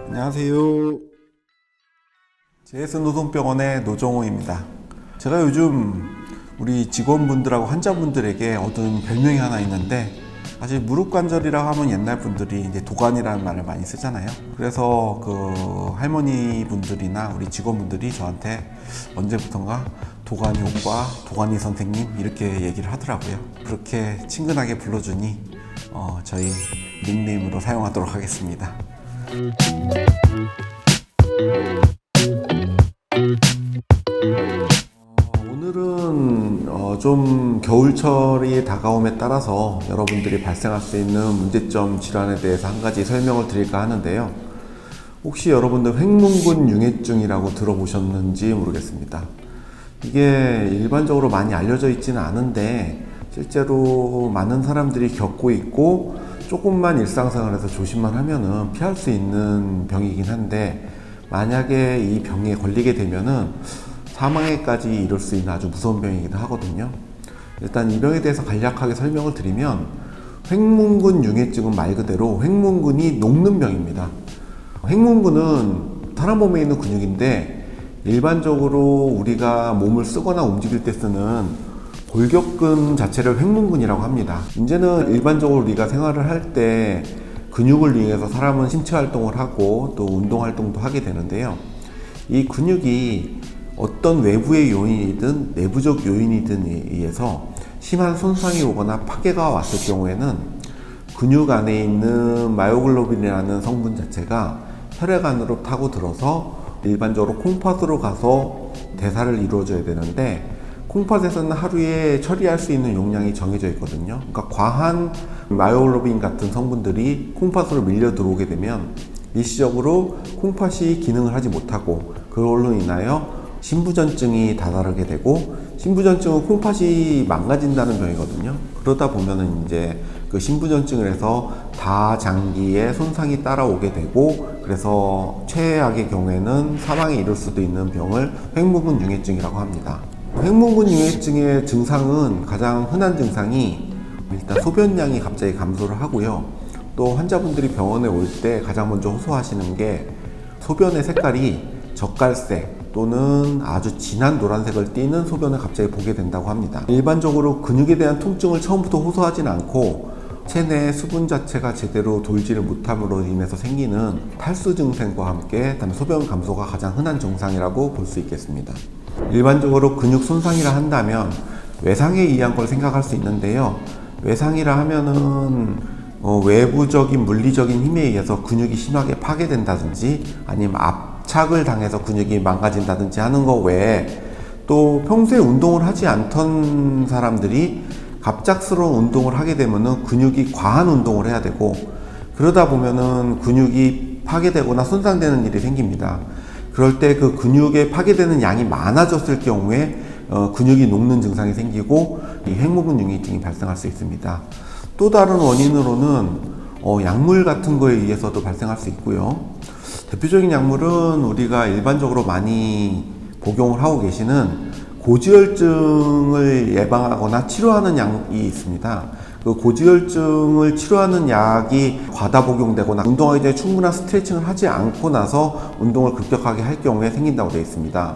안녕하세요. JS노동병원의 노정호입니다. 제가 요즘 우리 직원분들하고 환자분들에게 얻은 별명이 하나 있는데, 사실 무릎관절이라고 하면 옛날 분들이 이제 도관이라는 말을 많이 쓰잖아요. 그래서 그 할머니 분들이나 우리 직원분들이 저한테 언제부턴가 도가니 오빠, 도가니 선생님 이렇게 얘기를 하더라고요. 그렇게 친근하게 불러주니 저희 닉네임으로 사용하도록 하겠습니다. 오늘은 좀 겨울철이 다가옴에 따라서 여러분들이 발생할 수 있는 문제점 질환에 대해서 한 가지 설명을 드릴까 하는데요. 혹시 여러분들 횡문근 융해증이라고 들어보셨는지 모르겠습니다. 이게 일반적으로 많이 알려져 있지는 않은데 실제로 많은 사람들이 겪고 있고, 조금만 일상생활에서 조심만 하면은 피할 수 있는 병이긴 한데, 만약에 이 병에 걸리게 되면은 사망에까지 이를 수 있는 아주 무서운 병이기도 하거든요. 일단 이 병에 대해서 간략하게 설명을 드리면, 횡문근 융해증은 말 그대로 횡문근이 녹는 병입니다. 횡문근은 사람 몸에 있는 근육인데, 일반적으로 우리가 몸을 쓰거나 움직일 때 쓰는 골격근 자체를 횡문근이라고 합니다. 이제는 일반적으로 우리가 생활을 할 때 근육을 이용해서 사람은 신체 활동을 하고 또 운동 활동도 하게 되는데요. 이 근육이 어떤 외부의 요인이든 내부적 요인이든 의해서 심한 손상이 오거나 파괴가 왔을 경우에는 근육 안에 있는 마요글로빈이라는 성분 자체가 혈액 안으로 타고 들어서 일반적으로 콩팥으로 가서 대사를 이루어줘야 되는데, 콩팥에서는 하루에 처리할 수 있는 용량이 정해져 있거든요. 그러니까 과한 마요글로빈 같은 성분들이 콩팥으로 밀려 들어오게 되면 일시적으로 콩팥이 기능을 하지 못하고, 그걸로 인하여 신부전증이 다다르게 되고, 신부전증은 콩팥이 망가진다는 병이거든요. 그러다 보면은 이제 그 신부전증을 해서 다장기에 손상이 따라오게 되고, 그래서 최악의 경우에는 사망에 이를 수도 있는 병을 횡문근 융해증이라고 합니다. 횡문근 융해증의 증상은, 가장 흔한 증상이 일단 소변량이 갑자기 감소를 하고요. 또 환자분들이 병원에 올 때 가장 먼저 호소하시는 게 소변의 색깔이 젓갈색 또는 아주 진한 노란색을 띠는 소변을 갑자기 보게 된다고 합니다. 일반적으로 근육에 대한 통증을 처음부터 호소하진 않고, 체내 수분 자체가 제대로 돌지를 못함으로 인해서 생기는 탈수 증상과 함께 그다음에 소변 감소가 가장 흔한 증상이라고 볼 수 있겠습니다. 일반적으로 근육 손상이라 한다면 외상에 의한 걸 생각할 수 있는데요. 외상이라 하면은 외부적인 물리적인 힘에 의해서 근육이 심하게 파괴된다든지, 아니면 압착을 당해서 근육이 망가진다든지 하는 거 외에, 또 평소에 운동을 하지 않던 사람들이 갑작스러운 운동을 하게 되면은 근육이 과한 운동을 해야 되고, 그러다 보면은 근육이 파괴되거나 손상되는 일이 생깁니다. 그럴 때 그 근육에 파괴되는 양이 많아졌을 경우에 근육이 녹는 증상이 생기고, 이 횡문근 융해증이 발생할 수 있습니다. 또 다른 원인으로는 약물 같은 거에 의해서도 발생할 수 있고요. 대표적인 약물은 우리가 일반적으로 많이 복용을 하고 계시는 고지혈증을 예방하거나 치료하는 약이 있습니다. 그 고지혈증을 치료하는 약이 과다 복용되거나 운동하기 전에 충분한 스트레칭을 하지 않고 나서 운동을 급격하게 할 경우에 생긴다고 되어 있습니다.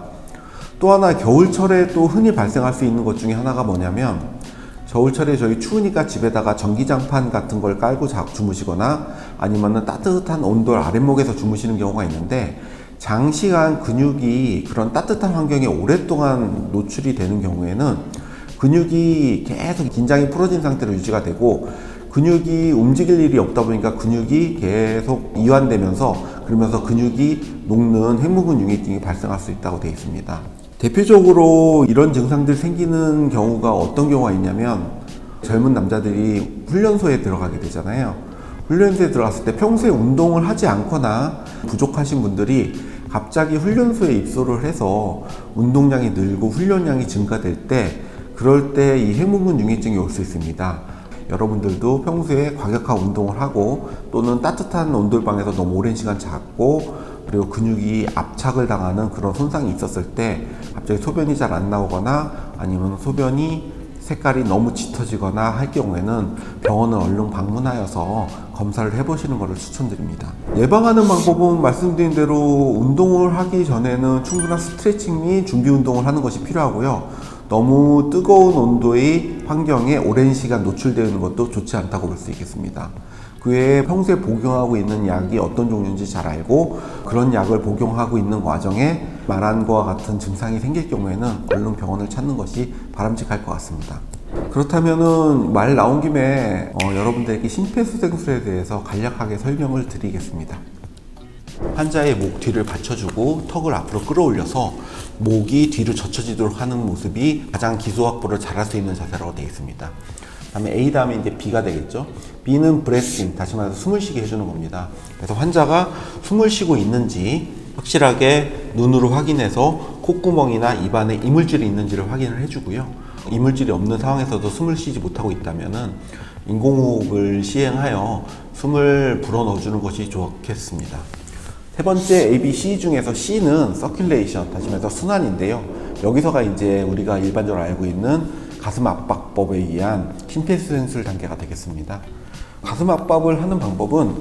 또 하나, 겨울철에 또 흔히 발생할 수 있는 것 중에 하나가 뭐냐면, 겨울철에 저희 추우니까 집에다가 전기장판 같은 걸 깔고 주무시거나, 아니면은 따뜻한 온돌 아랫목에서 주무시는 경우가 있는데, 장시간 근육이 그런 따뜻한 환경에 오랫동안 노출이 되는 경우에는 근육이 계속 긴장이 풀어진 상태로 유지가 되고, 근육이 움직일 일이 없다 보니까 근육이 계속 이완되면서, 그러면서 근육이 녹는 횡문근 융해증이 발생할 수 있다고 되어 있습니다. 대표적으로 이런 증상들 생기는 경우가 어떤 경우가 있냐면, 젊은 남자들이 훈련소에 들어가게 되잖아요. 훈련소에 들어갔을 때 평소에 운동을 하지 않거나 부족하신 분들이 갑자기 훈련소에 입소를 해서 운동량이 늘고 훈련량이 증가될 때, 그럴 때 이 횡문근 융해증이 올 수 있습니다. 여러분들도 평소에 과격한 운동을 하고 또는 따뜻한 온돌방에서 너무 오랜 시간 잤고 그리고 근육이 압착을 당하는 그런 손상이 있었을 때 갑자기 소변이 잘 안 나오거나 아니면 소변이 색깔이 너무 짙어지거나 할 경우에는 병원을 얼른 방문하여서 검사를 해보시는 것을 추천드립니다. 예방하는 방법은 말씀드린 대로 운동을 하기 전에는 충분한 스트레칭 및 준비 운동을 하는 것이 필요하고요. 너무 뜨거운 온도의 환경에 오랜 시간 노출되는 것도 좋지 않다고 볼 수 있겠습니다. 그 외에 평소에 복용하고 있는 약이 어떤 종류인지 잘 알고 그런 약을 복용하고 있는 과정에 말한 것과 같은 증상이 생길 경우에는 얼른 병원을 찾는 것이 바람직할 것 같습니다. 그렇다면은 말 나온 김에 여러분들에게 심폐소생술에 대해서 간략하게 설명을 드리겠습니다. 환자의 목 뒤를 받쳐주고 턱을 앞으로 끌어올려서 목이 뒤로 젖혀지도록 하는 모습이 가장 기소 확보를 잘할 수 있는 자세라고 되어 있습니다. 다음에 A 다음에 이제 B가 되겠죠. B는 브레스팅, 다시 말해서 숨을 쉬게 해주는 겁니다. 그래서 환자가 숨을 쉬고 있는지 확실하게 눈으로 확인해서 콧구멍이나 입안에 이물질이 있는지를 확인을 해주고요. 이물질이 없는 상황에서도 숨을 쉬지 못하고 있다면은 인공호흡을 시행하여 숨을 불어넣어주는 것이 좋겠습니다. 세 번째 A, B, C 중에서 C는 서큘레이션, 다시 말해서 순환인데요. 여기서가 이제 우리가 일반적으로 알고 있는 가슴 압박법에 의한 심폐소생술 단계가 되겠습니다. 가슴 압박을 하는 방법은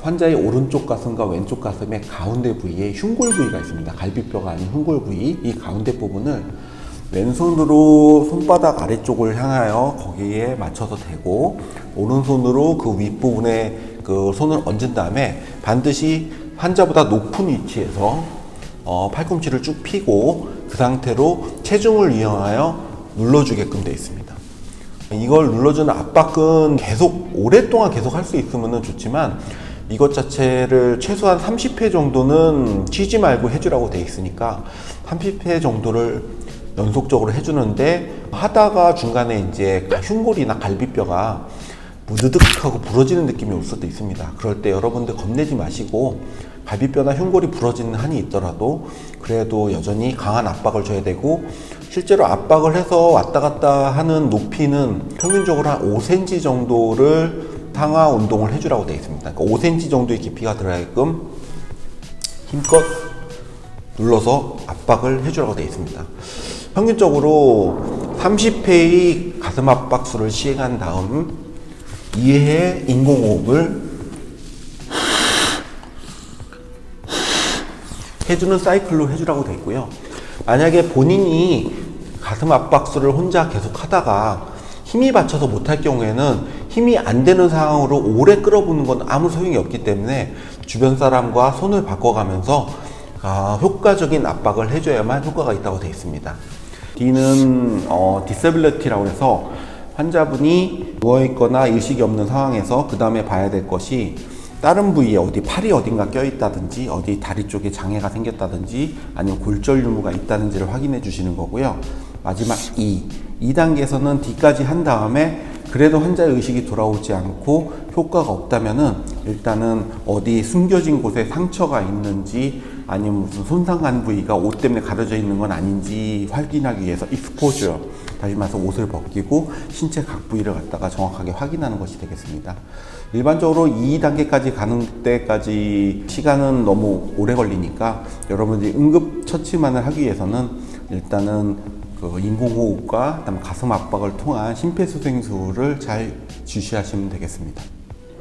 환자의 오른쪽 가슴과 왼쪽 가슴의 가운데 부위에 흉골 부위가 있습니다. 갈비뼈가 아닌 흉골 부위, 이 가운데 부분을 왼손으로 손바닥 아래쪽을 향하여 거기에 맞춰서 대고 오른손으로 그 윗부분에 그 손을 얹은 다음에 반드시 환자보다 높은 위치에서 팔꿈치를 쭉 펴고 그 상태로 체중을 이용하여 눌러주게끔 되어 있습니다. 이걸 눌러주는 압박은 계속 오랫동안 계속 할 수 있으면 좋지만 이것 자체를 최소한 30회 정도는 쉬지 말고 해주라고 되어 있으니까 30회 정도를 연속적으로 해주는데 하다가 중간에 이제 흉골이나 갈비뼈가 무드득하고 부러지는 느낌이 올 수도 있습니다. 그럴 때 여러분들 겁내지 마시고 갈비뼈나 흉골이 부러지는 한이 있더라도 그래도 여전히 강한 압박을 줘야 되고 실제로 압박을 해서 왔다 갔다 하는 높이는 평균적으로 한 5cm 정도를 상하 운동을 해주라고 되어 있습니다. 그러니까 5cm 정도의 깊이가 들어가게끔 힘껏 눌러서 압박을 해주라고 되어 있습니다. 평균적으로 30회의 가슴 압박술을 시행한 다음 2회의 인공호흡을 해주는 사이클로 해주라고 되어 있고요. 만약에 본인이 가슴 압박술을 혼자 계속 하다가 힘이 받쳐서 못할 경우에는 힘이 안 되는 상황으로 오래 끌어보는 건 아무 소용이 없기 때문에 주변 사람과 손을 바꿔가면서 효과적인 압박을 해줘야만 효과가 있다고 되어 있습니다. D는 디서빌리티라고 해서 환자분이 누워있거나 의식이 없는 상황에서 그 다음에 봐야 될 것이 다른 부위에 어디 팔이 어딘가 껴있다든지 어디 다리 쪽에 장애가 생겼다든지 아니면 골절 유무가 있다는지를 확인해 주시는 거고요. 마지막 2단계에서는 D까지 한 다음에 그래도 환자의 의식이 돌아오지 않고 효과가 없다면은 일단은 어디 숨겨진 곳에 상처가 있는지 아니면 무슨 손상한 부위가 옷 때문에 가려져 있는 건 아닌지 확인하기 위해서 익스포저, 다시 말해서 옷을 벗기고 신체 각 부위를 갖다가 정확하게 확인하는 것이 되겠습니다. 일반적으로 2단계까지 가는 때까지 시간은 너무 오래 걸리니까 여러분들이 응급처치만을 하기 위해서는 일단은 그 인공호흡과 그다음에 가슴 압박을 통한 심폐소생술을 잘 주시하시면 되겠습니다.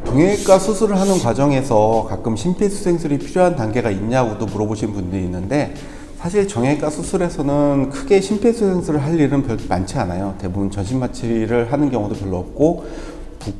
정형외과 수술을 하는 과정에서 가끔 심폐소생술이 필요한 단계가 있냐고도 물어보신 분들이 있는데 사실 정형외과 수술에서는 크게 심폐소생술을 할 일은 별로 많지 않아요. 대부분 전신마취를 하는 경우도 별로 없고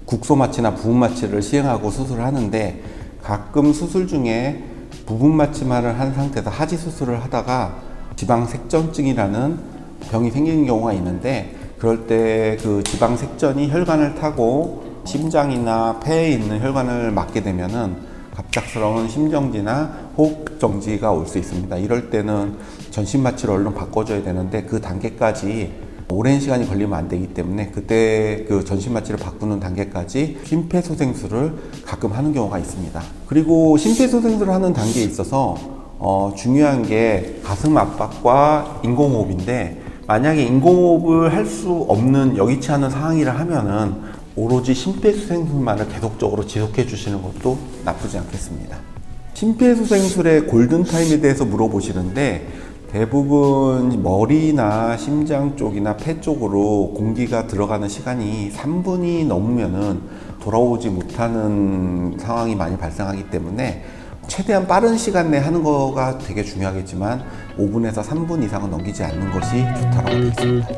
국소마취나 부분마취를 시행하고 수술을 하는데 가끔 수술 중에 부분마취만을 한 상태에서 하지 수술을 하다가 지방색전증이라는 병이 생기는 경우가 있는데 그럴 때 그 지방색전이 혈관을 타고 심장이나 폐에 있는 혈관을 막게 되면은 갑작스러운 심정지나 호흡정지가 올 수 있습니다. 이럴 때는 전신마취를 얼른 바꿔줘야 되는데 그 단계까지 오랜 시간이 걸리면 안 되기 때문에 그때 그 전신마취를 바꾸는 단계까지 심폐소생술을 가끔 하는 경우가 있습니다. 그리고 심폐소생술을 하는 단계에 있어서 중요한 게 가슴 압박과 인공호흡인데 만약에 인공호흡을 할 수 없는 여의치 않은 상황이라 하면은 오로지 심폐소생술만을 계속적으로 지속해 주시는 것도 나쁘지 않겠습니다. 심폐소생술의 골든타임에 대해서 물어보시는데, 대부분 머리나 심장 쪽이나 폐 쪽으로 공기가 들어가는 시간이 3분이 넘으면은 돌아오지 못하는 상황이 많이 발생하기 때문에 최대한 빠른 시간 내에 하는 거가 되게 중요하겠지만 5분에서 3분 이상은 넘기지 않는 것이 좋다고 되어 있습니다.